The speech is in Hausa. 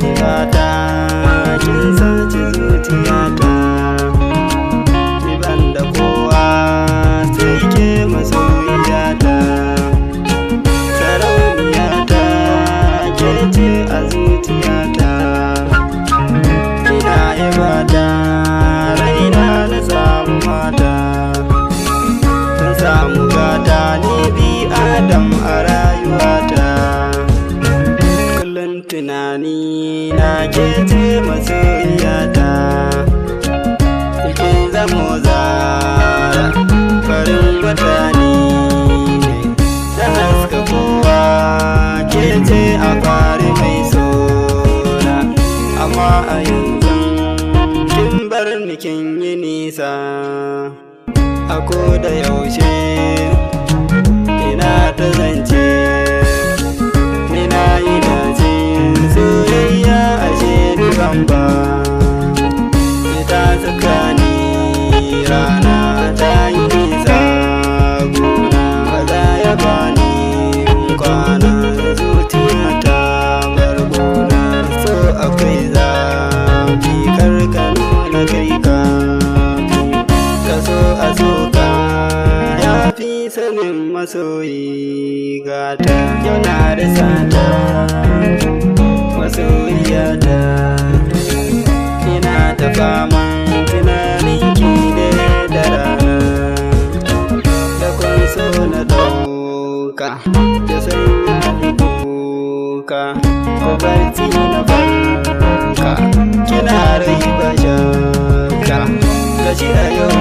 ki gata kin sace zuciyata ni banda kowa sai ke masoyiyata sarauniyata ke ce a zuciyata ina ibada raina na samu mata tun samu gata ni bi adam a rayuwata kullum tunani na ke ce masoyiyata kin zamo zara farin wata ne da haska kowa ke ce a fari mai sona amma a yanzu kin bar ni kin yi nisa a koda yaushe ina ta zance ina yi dace soyayya ashe ni bamba ita tsakani rana ta yi nisa gona ba za ya bani kwana zuciyata bar gona so akwai zafi karkano na kai ka so a soka ya fi sanin masoyi gata yana da sata masoyiyata ina ta faman tunaninki da rana da kun so na dauka da sanya ni kuka ko barci na farka kina rai ba shakka gashi a yau